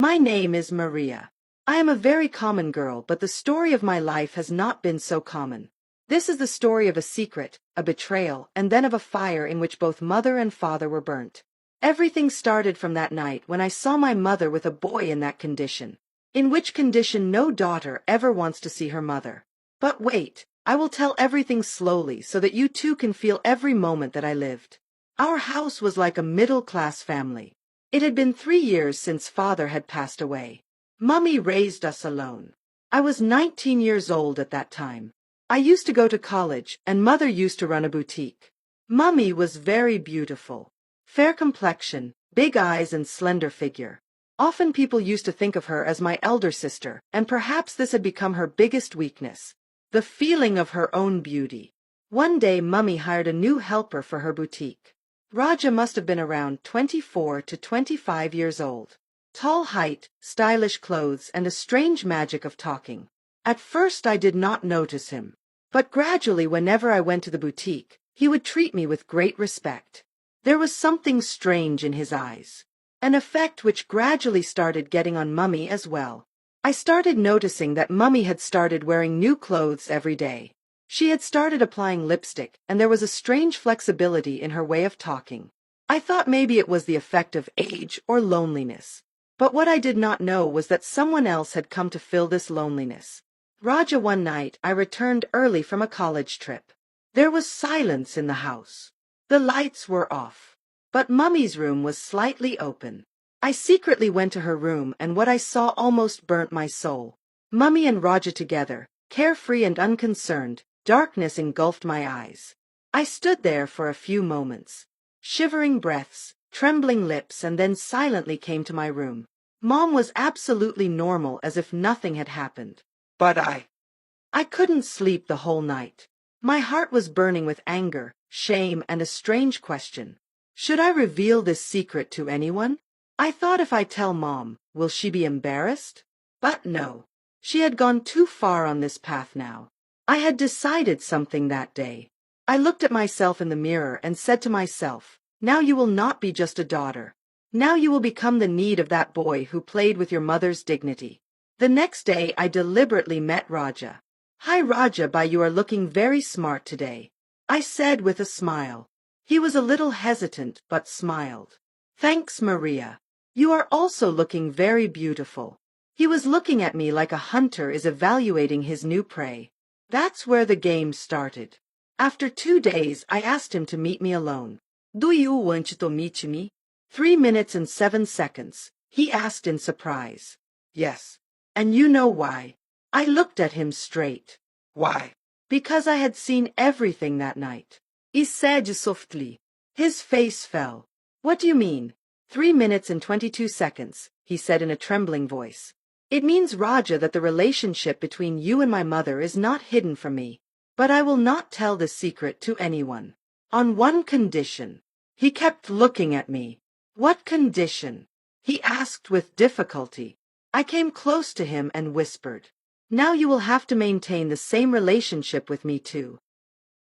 My name is Maria. I am a very common girl, but the story of my life has not been so common. This is the story of a secret, a betrayal, and then of a fire in which both mother and father were burnt. Everything started from that night when I saw my mother with a boy in that condition. In which condition no daughter ever wants to see her mother. But wait, I will tell everything slowly so that you too can feel every moment that I lived. Our house was like a middle-class family. It had been 3 years since father had passed away. Mummy raised us alone. I was 19 years old at that time. I used to go to college, and mother used to run a boutique. Mummy was very beautiful. Fair complexion, big eyes and slender figure. Often people used to think of her as my elder sister, and perhaps this had become her biggest weakness. The feeling of her own beauty. One day Mummy hired a new helper for her boutique. Raja must have been around 24 to 25 years old. Tall height, stylish clothes, and a strange magic of talking. At first I did not notice him. But gradually whenever I went to the boutique, he would treat me with great respect. There was something strange in his eyes. An effect which gradually started getting on Mummy as well. I started noticing that Mummy had started wearing new clothes every day. She had started applying lipstick, and there was a strange flexibility in her way of talking. I thought maybe it was the effect of age or loneliness. But what I did not know was that someone else had come to fill this loneliness. Raja, one night I returned early from a college trip. There was silence in the house. The lights were off. But Mummy's room was slightly open. I secretly went to her room, and what I saw almost burnt my soul. Mummy and Raja together, carefree and unconcerned, darkness engulfed my eyes. I stood there for a few moments. Shivering breaths, trembling lips, and then silently came to my room. Mom was absolutely normal, as if nothing had happened. But I couldn't sleep the whole night. My heart was burning with anger, shame, and a strange question. Should I reveal this secret to anyone? I thought, if I tell Mom, will she be embarrassed? But no. She had gone too far on this path now. I had decided something that day. I looked at myself in the mirror and said to myself, now you will not be just a daughter. Now you will become the need of that boy who played with your mother's dignity. The next day I deliberately met Raja. Hi Raja, you are looking very smart today, I said with a smile. He was a little hesitant but smiled. Thanks, Maria. You are also looking very beautiful. He was looking at me like a hunter is evaluating his new prey. That's where the game started. After 2 days I asked him to meet me alone. Do you want to meet me? 3 minutes and 7 seconds, he asked in surprise. Yes. And you know why? I looked at him straight. Why? Because I had seen everything that night. He said softly. His face fell. What do you mean? 3 minutes and 22 seconds, he said in a trembling voice. It means, Raja, that the relationship between you and my mother is not hidden from me. But I will not tell the secret to anyone. On one condition. He kept looking at me. What condition? He asked with difficulty. I came close to him and whispered. Now you will have to maintain the same relationship with me too.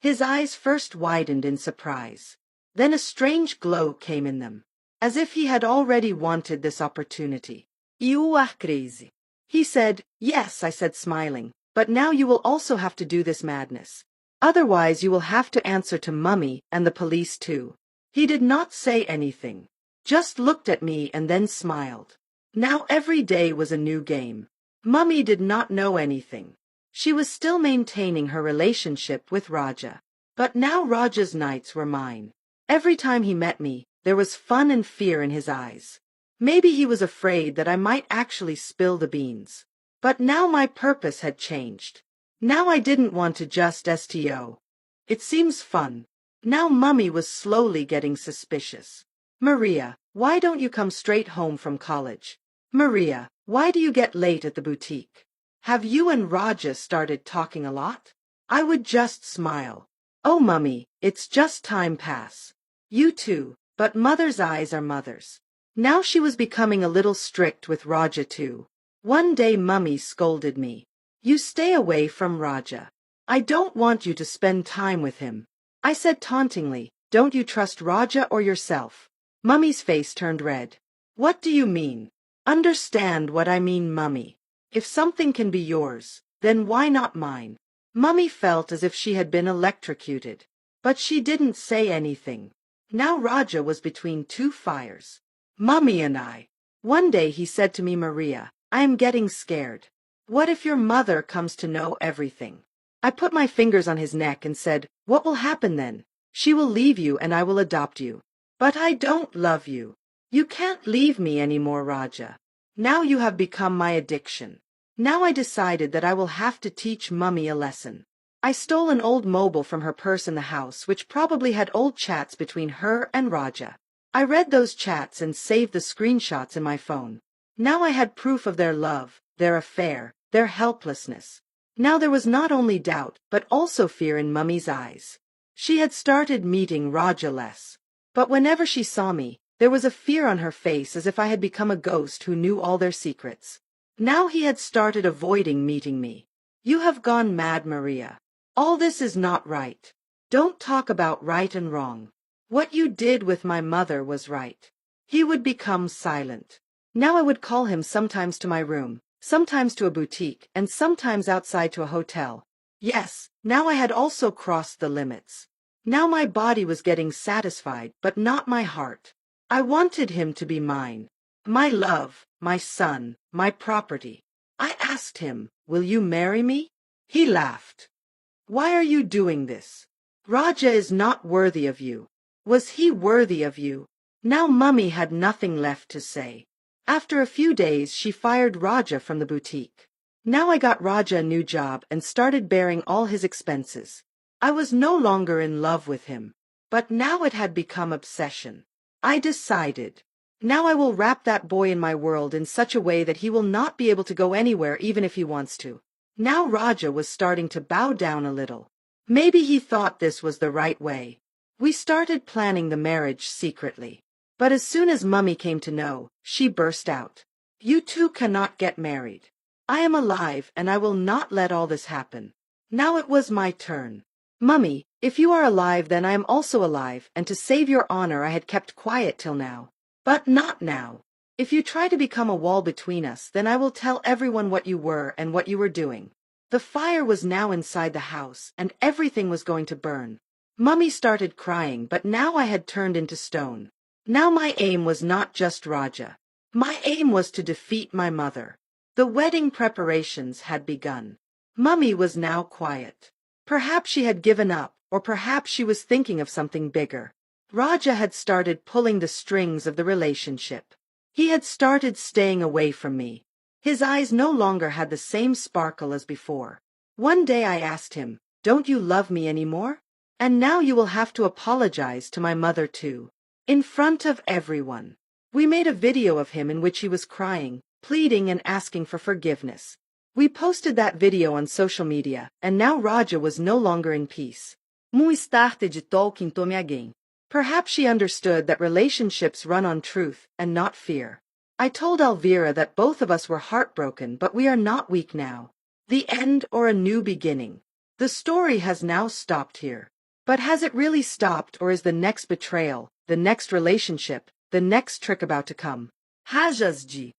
His eyes first widened in surprise. Then a strange glow came in them, as if he had already wanted this opportunity. You are crazy. He said. Yes, I said, smiling, but now you will also have to do this madness. Otherwise you will have to answer to Mummy and the police too. He did not say anything, just looked at me and then smiled. Now every day was a new game. Mummy did not know anything. She was still maintaining her relationship with Raja. But now Raja's nights were mine. Every time he met me, there was fun and fear in his eyes. Maybe he was afraid that I might actually spill the beans. But now my purpose had changed. Now I didn't want to just sto. It seems fun. Now Mummy was slowly getting suspicious. Maria, why don't you come straight home from college? Maria, why do you get late at the boutique? Have you and Raja started talking a lot? I would just smile. Oh, Mummy, it's just time pass. You too, but mother's eyes are mother's. Now she was becoming a little strict with Raja too. One day Mummy scolded me. You stay away from Raja. I don't want you to spend time with him. I said tauntingly, don't you trust Raja or yourself? Mummy's face turned red. What do you mean? Understand what I mean, Mummy. If something can be yours, then why not mine? Mummy felt as if she had been electrocuted. But she didn't say anything. Now Raja was between two fires. Mummy and I. One day he said to me, Maria, I am getting scared. What if your mother comes to know everything? I put my fingers on his neck and said, what will happen then? She will leave you and I will adopt you. But I don't love you. You can't leave me anymore, Raja. Now you have become my addiction. Now I decided that I will have to teach Mummy a lesson. I stole an old mobile from her purse in the house, which probably had old chats between her and Raja. I read those chats and saved the screenshots in my phone. Now I had proof of their love, their affair, their helplessness. Now there was not only doubt, but also fear in Mummy's eyes. She had started meeting Raja less. But whenever she saw me, there was a fear on her face as if I had become a ghost who knew all their secrets. Now he had started avoiding meeting me. You have gone mad, Maria. All this is not right. Don't talk about right and wrong. What you did with my mother was right. He would become silent. Now I would call him sometimes to my room, sometimes to a boutique, and sometimes outside to a hotel. Yes, now I had also crossed the limits. Now my body was getting satisfied, but not my heart. I wanted him to be mine. My love, my son, my property. I asked him, will you marry me? He laughed. Why are you doing this? Raja is not worthy of you. Was he worthy of you? Now Mummy had nothing left to say. After a few days she fired Raja from the boutique. Now I got Raja a new job and started bearing all his expenses. I was no longer in love with him, but now it had become obsession. I decided. Now I will wrap that boy in my world in such a way that he will not be able to go anywhere even if he wants to. Now Raja was starting to bow down a little. Maybe he thought this was the right way. We started planning the marriage secretly. But as soon as Mummy came to know, she burst out. You two cannot get married. I am alive and I will not let all this happen. Now it was my turn. Mummy, if you are alive then I am also alive, and to save your honor I had kept quiet till now. But not now. If you try to become a wall between us, then I will tell everyone what you were and what you were doing. The fire was now inside the house, and everything was going to burn. Mummy started crying, but now I had turned into stone. Now my aim was not just Raja. My aim was to defeat my mother. The wedding preparations had begun. Mummy was now quiet. Perhaps she had given up, or perhaps she was thinking of something bigger. Raja had started pulling the strings of the relationship. He had started staying away from me. His eyes no longer had the same sparkle as before. One day I asked him, don't you love me anymore? And now you will have to apologize to my mother too. In front of everyone. We made a video of him in which he was crying, pleading and asking for forgiveness. We posted that video on social media, and now Raja was no longer in peace. Muistarte de talking to me again. Perhaps she understood that relationships run on truth and not fear. I told Elvira that both of us were heartbroken, but we are not weak now. The end or a new beginning. The story has now stopped here. But has it really stopped, or is the next betrayal, the next relationship, the next trick about to come? Hajazji.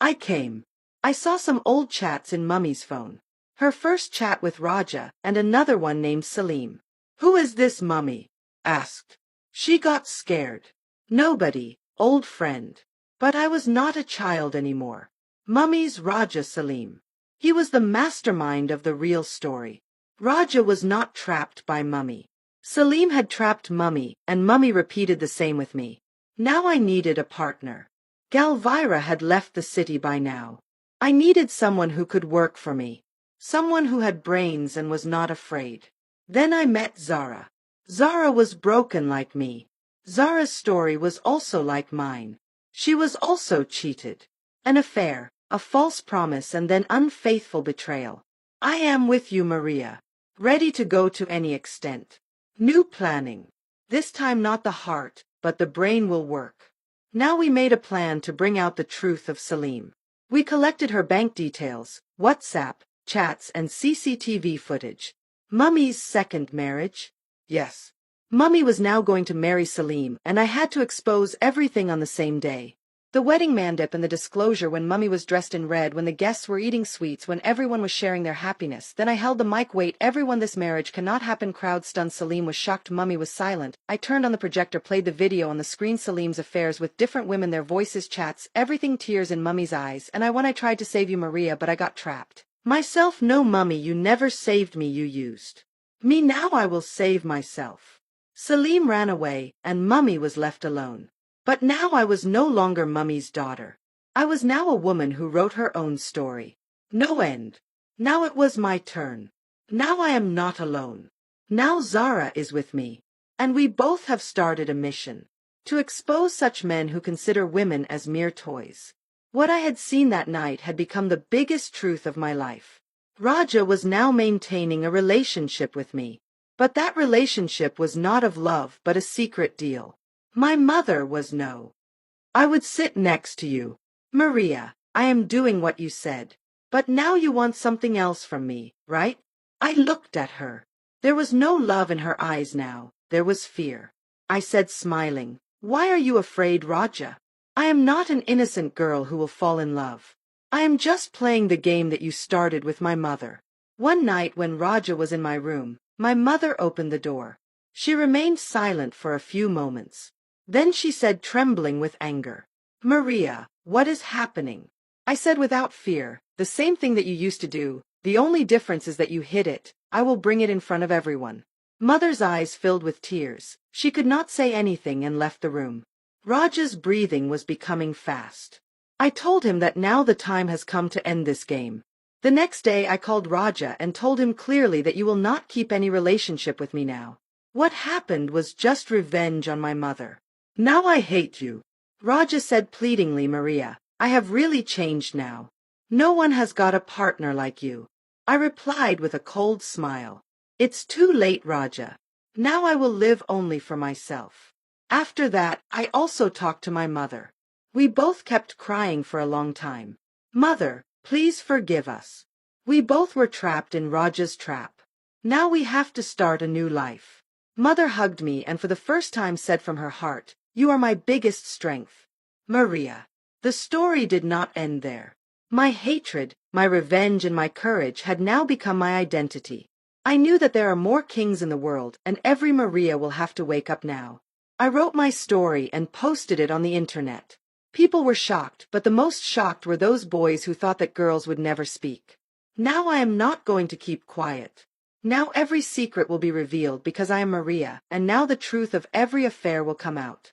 I came. I saw some old chats in Mummy's phone. Her first chat with Raja and another one named Salim. Who is this, Mummy? Asked. She got scared. Nobody, old friend. But I was not a child anymore. Mummy's Raja Salim. He was the mastermind of the real story. Raja was not trapped by Mummy. Salim had trapped Mummy, and Mummy repeated the same with me. Now I needed a partner. Galvira had left the city by now. I needed someone who could work for me. Someone who had brains and was not afraid. Then I met Zara. Zara was broken like me. Zara's story was also like mine. She was also cheated. An affair, a false promise, and then unfaithful betrayal. I am with you, Maria. Ready to go to any extent. New planning. This time not the heart, but the brain will work. Now we made a plan to bring out the truth of Salim. We collected her bank details, WhatsApp, chats, and CCTV footage. Mummy's second marriage? Yes. Mummy was now going to marry Salim, and I had to expose everything on the same day. The wedding mandip and the disclosure when Mummy was dressed in red, when the guests were eating sweets, when everyone was sharing their happiness. Then I held the mic. Wait, everyone, this marriage cannot happen. Crowd stunned. Salim was shocked. Mummy was silent. I turned on the projector, played the video on the screen. Salim's affairs with different women, their voices, chats, everything. Tears in Mummy's eyes. And I tried to save you, Maria, but I got trapped. Myself, no, Mummy, you never saved me. You used me. Now I will save myself. Salim ran away, and Mummy was left alone. But now I was no longer Mummy's daughter. I was now a woman who wrote her own story. No end. Now it was my turn. Now I am not alone. Now Zara is with me. And we both have started a mission. To expose such men who consider women as mere toys. What I had seen that night had become the biggest truth of my life. Raja was now maintaining a relationship with me. But that relationship was not of love but a secret deal. My mother was no. I would sit next to you. Maria, I am doing what you said. But now you want something else from me, right? I looked at her. There was no love in her eyes now. There was fear. I said, smiling, why are you afraid, Raja? I am not an innocent girl who will fall in love. I am just playing the game that you started with my mother. One night when Raja was in my room, my mother opened the door. She remained silent for a few moments. Then she said, trembling with anger, Maria, what is happening? I said without fear, the same thing that you used to do. The only difference is that you hid it. I will bring it in front of everyone. Mother's eyes filled with tears. She could not say anything and left the room. Raja's breathing was becoming fast. I told him that now the time has come to end this game. The next day I called Raja and told him clearly that you will not keep any relationship with me now. What happened was just revenge on my mother. Now I hate you. Raja said pleadingly, Maria, I have really changed now. No one has got a partner like you. I replied with a cold smile. It's too late, Raja. Now I will live only for myself. After that, I also talked to my mother. We both kept crying for a long time. Mother, please forgive us. We both were trapped in Raja's trap. Now we have to start a new life. Mother hugged me and for the first time said from her heart, you are my biggest strength. Maria. The story did not end there. My hatred, my revenge, and my courage had now become my identity. I knew that there are more kings in the world, and every Maria will have to wake up now. I wrote my story and posted it on the internet. People were shocked, but the most shocked were those boys who thought that girls would never speak. Now I am not going to keep quiet. Now every secret will be revealed because I am Maria, and now the truth of every affair will come out.